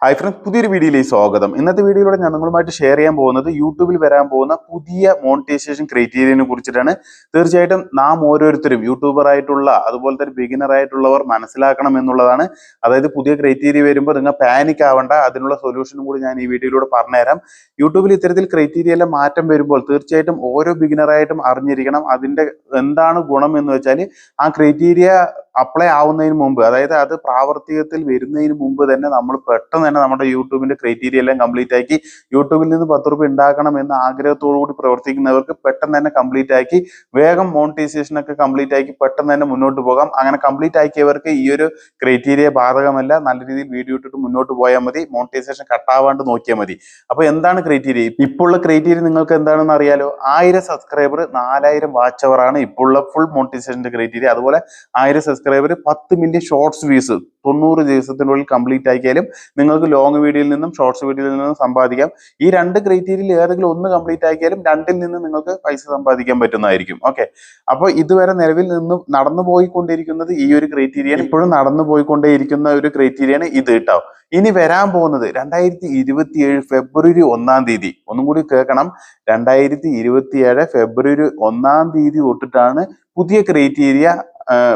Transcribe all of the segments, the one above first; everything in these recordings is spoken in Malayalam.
ഹായ് ഫ്രണ്ട്സ്, പുതിയൊരു വീഡിയോയിലേക്ക് സ്വാഗതം. ഇന്നത്തെ വീഡിയോയിലൂടെ ഞാൻ നിങ്ങളുമായിട്ട് ഷെയർ ചെയ്യാൻ പോകുന്നത് യൂട്യൂബിൽ വരാൻ പോകുന്ന പുതിയ മോണിറ്റൈസേഷൻ ക്രൈറ്റീരിയനെ കുറിച്ചിട്ടാണ്. തീർച്ചയായിട്ടും നാം ഓരോരുത്തരും യൂട്യൂബർ ആയിട്ടുള്ള അതുപോലെ തന്നെ ബിഗിനർ ആയിട്ടുള്ളവർ മനസ്സിലാക്കണം എന്നുള്ളതാണ്. അതായത് പുതിയ ക്രൈറ്റീരിയ വരുമ്പോൾ നിങ്ങൾ പാനിക് ആവേണ്ട, അതിനുള്ള സൊല്യൂഷനും കൂടി ഞാൻ ഈ വീഡിയോയിലൂടെ പറഞ്ഞുതരാം. യൂട്യൂബിൽ ഇത്തരത്തിൽ ക്രൈറ്റീരിയയിലെ മാറ്റം വരുമ്പോൾ തീർച്ചയായിട്ടും ഓരോ ബിഗിനറായിട്ടും അറിഞ്ഞിരിക്കണം അതിന്റെ എന്താണ് ഗുണം എന്ന് വെച്ചാൽ ആ ക്രൈറ്റീരിയ അപ്ലൈ ആവുന്നതിന് മുമ്പ്, അതായത് അത് പ്രാവർത്തികത്തിൽ വരുന്നതിന് മുമ്പ് തന്നെ നമ്മൾ പെട്ടെന്ന് തന്നെ നമ്മുടെ യൂട്യൂബിന്റെ ക്രൈറ്റീരിയ എല്ലാം കംപ്ലീറ്റ് ആക്കി യൂട്യൂബിൽ നിന്ന് 10 രൂപ ഉണ്ടാക്കണം എന്ന ആഗ്രഹത്തോടു കൂടി പ്രവർത്തിക്കുന്നവർക്ക് പെട്ടെന്ന് തന്നെ കംപ്ലീറ്റ് ആക്കി വേഗം മോണിറ്റൈസേഷൻ ഒക്കെ കംപ്ലീറ്റ് ആക്കി പെട്ടെന്ന് തന്നെ മുന്നോട്ട് പോകാം. അങ്ങനെ കംപ്ലീറ്റ് ആക്കിയവർക്ക് ഈ ഒരു ക്രൈറ്റീരിയ ബാധകമല്ല. നല്ല രീതിയിൽ വീഡിയോ ഇട്ടിട്ട് മുന്നോട്ട് പോയാൽ മതി, മോണിറ്റൈസേഷൻ കട്ടാവാണ്ട് നോക്കിയാൽ മതി. അപ്പൊ എന്താണ് ക്രൈറ്റീരിയ? ഇപ്പോൾ ഉള്ള ക്രൈറ്റീരിയ നിങ്ങൾക്ക് എന്താണെന്ന് അറിയാലോ. 1000 സബ്സ്ക്രൈബർ 4000 വാച്ച് അവർ ആണ് ഇപ്പോൾ ഉള്ള ഫുൾ മോണിറ്റൈസേഷന്റെ ക്രൈറ്റീരിയ. അതുപോലെ 1000 സബ്സ്ക്രൈബർ 10 മില്യൺ ഷോർട്സ് വ്യൂസ് 90 ദിവസത്തിനുള്ളിൽ കംപ്ലീറ്റ് ആക്കിയാലും നിങ്ങൾക്ക് ലോങ് വീഡിയോയിൽ നിന്നും ഷോർട്സ് വീഡിയോയിൽ നിന്നും സമ്പാദിക്കാം. ഈ രണ്ട് ക്രൈറ്റീരിയയിൽ ഏതെങ്കിലും ഒന്ന് കംപ്ലീറ്റ് ആക്കിയാലും രണ്ടിൽ നിന്ന് നിങ്ങൾക്ക് പൈസ സമ്പാദിക്കാൻ പറ്റുന്നതായിരിക്കും. ഓക്കെ, അപ്പോൾ ഇതുവരെ നിലവിൽ നിന്ന് നടന്നു പോയിക്കൊണ്ടിരിക്കുന്നത് ഈ ഒരു ക്രൈറ്റീരിയയാണ്. ഇപ്പോഴും നടന്നു പോയിക്കൊണ്ടേയിരിക്കുന്ന ഒരു ക്രൈറ്റീരിയയാണ് ഇത് കേട്ടോ. ഇനി വരാൻ പോകുന്നത് 2027 ഫെബ്രുവരി 1-ാം തീയതി, ഒന്നും കൂടി കേൾക്കണം, 2027 ഫെബ്രുവരി 1-ാം തീയതി തൊട്ടിട്ടാണ് പുതിയ ക്രൈറ്റീരിയ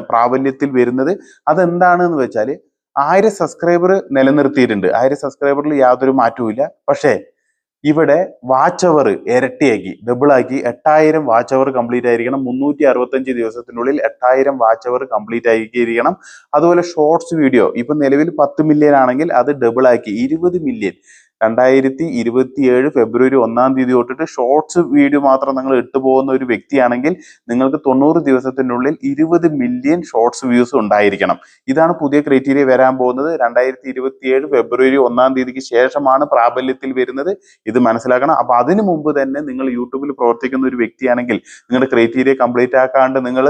പ്രാബല്യത്തിൽ വരുന്നത്. അതെന്താണെന്ന് വെച്ചാൽ 1000 സബ്സ്ക്രൈബർ നിലനിർത്തിയിട്ടുണ്ട്. 1000 സബ്സ്ക്രൈബറിൽ യാതൊരു മാറ്റവും ഇല്ല. പക്ഷേ ഇവിടെ വാച്ച് അവർ ഇരട്ടിയാക്കി, ഡബിൾ ആക്കി. 8000 വാച്ച് അവർ കംപ്ലീറ്റ് ആയിരിക്കണം. 365 ദിവസത്തിനുള്ളിൽ 8000 വാച്ച് അവർ കംപ്ലീറ്റ് ആക്കിയിരിക്കണം. അതുപോലെ ഷോർട്സ് വീഡിയോ ഇപ്പൊ നിലവിൽ 10 മില്യൺ ആണെങ്കിൽ അത് ഡബിൾ ആക്കി 20 മില്യൺ. 2027 ഫെബ്രുവരി 1-ാം തീയതി തൊട്ടിട്ട് ഷോർട്സ് വീഡിയോ മാത്രം നിങ്ങൾ ഇട്ടു പോകുന്ന ഒരു വ്യക്തിയാണെങ്കിൽ നിങ്ങൾക്ക് 90 ദിവസത്തിനുള്ളിൽ 20 മില്യൺ ഷോർട്സ് വ്യൂസ് ഉണ്ടായിരിക്കണം. ഇതാണ് പുതിയ ക്രൈറ്റീരിയ വരാൻ പോകുന്നത്. 2027 ഫെബ്രുവരി 1-ാം തീയതിക്ക് ശേഷമാണ് പ്രാബല്യത്തിൽ വരുന്നത്. ഇത് മനസ്സിലാക്കണം. അപ്പൊ അതിനു മുമ്പ് തന്നെ നിങ്ങൾ യൂട്യൂബിൽ പ്രവർത്തിക്കുന്ന ഒരു വ്യക്തിയാണെങ്കിൽ, നിങ്ങളുടെ ക്രൈറ്റീരിയ കംപ്ലീറ്റ് ആക്കാണ്ട് നിങ്ങൾ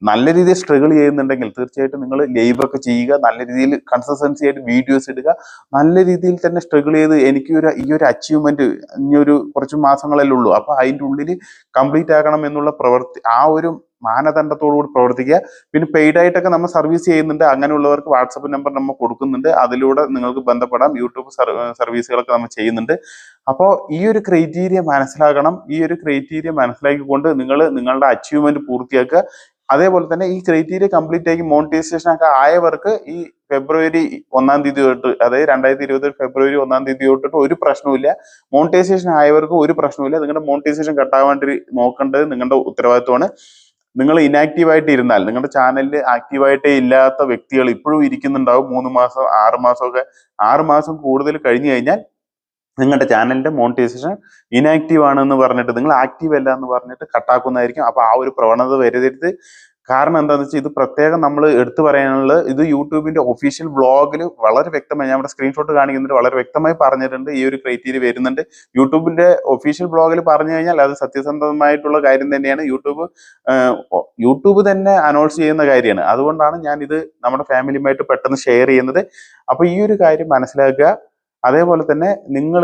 നല്ല രീതിയിൽ സ്ട്രഗിൾ ചെയ്യുന്നുണ്ടെങ്കിൽ തീർച്ചയായിട്ടും നിങ്ങൾ ലൈവ് ഒക്കെ ചെയ്യുക, നല്ല രീതിയിൽ കൺസിസ്റ്റൻസി ആയിട്ട് വീഡിയോസ് ഇടുക, നല്ല രീതിയിൽ തന്നെ സ്ട്രഗിൾ ചെയ്ത് എനിക്ക് ഈ ഒരു അച്ചീവ്മെന്റ് ഇനിയൊരു കുറച്ച് മാസങ്ങളല്ലേ ഉള്ളൂ, അപ്പൊ അതിൻ്റെ ഉള്ളിൽ കംപ്ലീറ്റ് ആക്കണം എന്നുള്ള ആ ഒരു മാനദണ്ഡത്തോടു കൂടി പ്രവർത്തിക്കുക. പിന്നെ പെയ്ഡ് ആയിട്ടൊക്കെ നമ്മൾ സർവീസ് ചെയ്യുന്നുണ്ട്. അങ്ങനെയുള്ളവർക്ക് വാട്സപ്പ് നമ്പർ നമ്മൾ കൊടുക്കുന്നുണ്ട്. അതിലൂടെ നിങ്ങൾക്ക് ബന്ധപ്പെടാം. യൂട്യൂബ് സർവീസുകളൊക്കെ നമ്മൾ ചെയ്യുന്നുണ്ട്. അപ്പോൾ ഈ ഒരു ക്രൈറ്റീരിയ മനസ്സിലാക്കണം. ഈ ഒരു ക്രൈറ്റീരിയ മനസ്സിലാക്കിക്കൊണ്ട് നിങ്ങൾ നിങ്ങളുടെ അച്ചീവ്മെന്റ് പൂർത്തിയാക്കുക. അതേപോലെ തന്നെ ഈ ക്രൈറ്റീരിയ കംപ്ലീറ്റ് ആക്കി മോണിറ്റൈസേഷൻ ഒക്കെ ആയവർക്ക് ഈ ഫെബ്രുവരി 1-ാം തീയതി തൊട്ട്, അതായത് 2020 ഫെബ്രുവരി 1-ാം തീയതി തൊട്ടിട്ട് ഒരു പ്രശ്നവുമില്ല. മോണിറ്റൈസേഷൻ ആയവർക്ക് ഒരു പ്രശ്നവുമില്ല. നിങ്ങളുടെ മോണിറ്റൈസേഷൻ കട്ടാവാണ്ടി നോക്കേണ്ടത് നിങ്ങളുടെ ഉത്തരവാദിത്വമാണ്. നിങ്ങൾ ഇനാക്റ്റീവ് ആയിട്ട് ഇരുന്നാൽ, നിങ്ങളുടെ ചാനലിൽ ആക്റ്റീവായിട്ടേ ഇല്ലാത്ത വ്യക്തികൾ ഇപ്പോഴും ഇരിക്കുന്നുണ്ടാവും. 3 മാസം 6 മാസമൊക്കെ, 6 മാസം കൂടുതൽ കഴിഞ്ഞു കഴിഞ്ഞാൽ നിങ്ങളുടെ ചാനലിന്റെ മോണിറ്റൈസേഷൻ ഇനാക്റ്റീവ് ആണെന്ന് പറഞ്ഞിട്ട്, നിങ്ങൾ ആക്റ്റീവ് അല്ല എന്ന് പറഞ്ഞിട്ട് കട്ടാക്കുന്നതായിരിക്കും. അപ്പൊ ആ ഒരു പ്രവണത വരരുത്. കാരണം എന്താണെന്ന് വെച്ചാൽ ഇത് പ്രത്യേകം നമ്മൾ എടുത്തു പറയാനുള്ളത്, ഇത് യൂട്യൂബിന്റെ ഒഫീഷ്യൽ ബ്ലോഗിൽ വളരെ വ്യക്തമായി, ഞാൻ ഇവിടെ സ്ക്രീൻഷോട്ട് കാണിക്കുന്നുണ്ട്, വളരെ വ്യക്തമായി പറഞ്ഞിട്ടുണ്ട് ഈ ഒരു ക്രൈറ്റീരിയ വരുന്നുണ്ട്. യൂട്യൂബിന്റെ ഒഫീഷ്യൽ ബ്ലോഗിൽ പറഞ്ഞു കഴിഞ്ഞാൽ അത് സത്യസന്ധമായിട്ടുള്ള കാര്യം തന്നെയാണ്. യൂട്യൂബ് തന്നെ അനൗൺസ് ചെയ്യുന്ന കാര്യമാണ്. അതുകൊണ്ടാണ് ഞാൻ ഇത് നമ്മുടെ ഫാമിലിയുമായിട്ട് പെട്ടെന്ന് ഷെയർ ചെയ്യുന്നത്. അപ്പൊ ഈ ഒരു കാര്യം മനസ്സിലാക്കുക. അതേപോലെ തന്നെ നിങ്ങൾ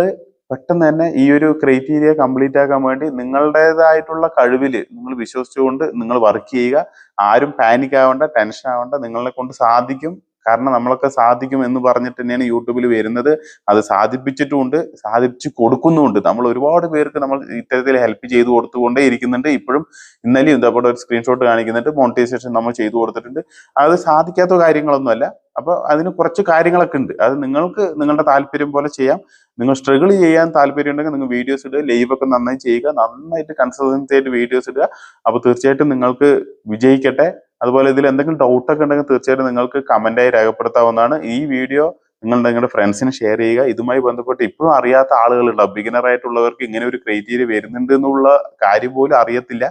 പെട്ടെന്ന് തന്നെ ഈ ഒരു ക്രൈറ്റീരിയ കംപ്ലീറ്റ് ആക്കാൻ വേണ്ടി നിങ്ങളുടേതായിട്ടുള്ള കഴിവിൽ നിങ്ങൾ വിശ്വസിച്ചുകൊണ്ട് നിങ്ങൾ വർക്ക് ചെയ്യുക. ആരും പാനിക് ആവേണ്ട, ടെൻഷൻ ആവേണ്ട. നിങ്ങളെ കൊണ്ട് സാധിക്കും. കാരണം നമ്മളൊക്കെ സാധിക്കും എന്ന് പറഞ്ഞിട്ട് തന്നെയാണ് യൂട്യൂബിൽ വരുന്നത്. അത് സാധിപ്പിച്ചിട്ടുമുണ്ട്, സാധിച്ചു കൊടുക്കുന്നുമുണ്ട്. നമ്മൾ ഒരുപാട് പേർക്ക് നമ്മൾ ഇത്തരത്തിൽ ഹെൽപ്പ് ചെയ്തു കൊടുത്തുകൊണ്ടേ ഇരിക്കുന്നുണ്ട്. ഇപ്പോഴും ഇന്നലെയും ഇതേപോലെ ഒരു സ്ക്രീൻഷോട്ട് കാണിക്കുന്നുണ്ട്, മോണിറ്റൈസേഷൻ നമ്മൾ ചെയ്തു കൊടുത്തിട്ടുണ്ട്. അത് സാധിക്കാത്ത കാര്യങ്ങളൊന്നുമല്ല. അപ്പൊ അതിന് കുറച്ച് കാര്യങ്ങളൊക്കെ ഉണ്ട്. അത് നിങ്ങൾക്ക് നിങ്ങളുടെ താല്പര്യം പോലെ ചെയ്യാം. നിങ്ങൾ സ്ട്രഗിൾ ചെയ്യാൻ താല്പര്യം ഉണ്ടെങ്കിൽ നിങ്ങൾ വീഡിയോസ് ഇടുക, ലൈവ് ഒക്കെ നന്നായി ചെയ്യുക, നന്നായിട്ട് കൺസിസ്റ്റൻസി ആയിട്ട് വീഡിയോസ് ഇടുക. അപ്പൊ തീർച്ചയായിട്ടും നിങ്ങൾക്ക് വിജയിക്കട്ടെ. അതുപോലെ ഇതിൽ എന്തെങ്കിലും ഡൗട്ടൊക്കെ ഉണ്ടെങ്കിൽ തീർച്ചയായിട്ടും നിങ്ങൾക്ക് കമന്റായി രേഖപ്പെടുത്താവുന്നതാണ്. ഈ വീഡിയോ നിങ്ങളുടെ ഫ്രണ്ട്സിന് ഷെയർ ചെയ്യുക. ഇതുമായി ബന്ധപ്പെട്ട് ഇപ്പോഴും അറിയാത്ത ആളുകളുണ്ടാവും. ബിഗിനർ ആയിട്ടുള്ളവർക്ക് ഇങ്ങനെ ഒരു ക്രൈറ്റീരിയ വരുന്നുണ്ട് എന്നുള്ള കാര്യം പോലും അറിയത്തില്ല.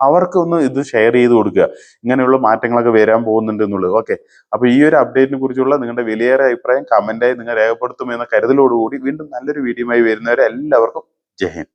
അവർക്കൊന്ന് ഇത് ഷെയർ ചെയ്ത് കൊടുക്കുക, ഇങ്ങനെയുള്ള മാറ്റങ്ങളൊക്കെ വരാൻ പോകുന്നുണ്ട് എന്നുള്ളത്. ഓക്കെ, അപ്പൊ ഈ ഒരു അപ്ഡേറ്റിനെ കുറിച്ചുള്ള നിങ്ങളുടെ വിലയേറെ അഭിപ്രായം കമന്റായി നിങ്ങൾ രേഖപ്പെടുത്തുമെന്ന കരുതലോടുകൂടി വീണ്ടും നല്ലൊരു വീഡിയോയുമായി വരുന്നവരെ എല്ലാവർക്കും ജയ് ഹിന്ദ്.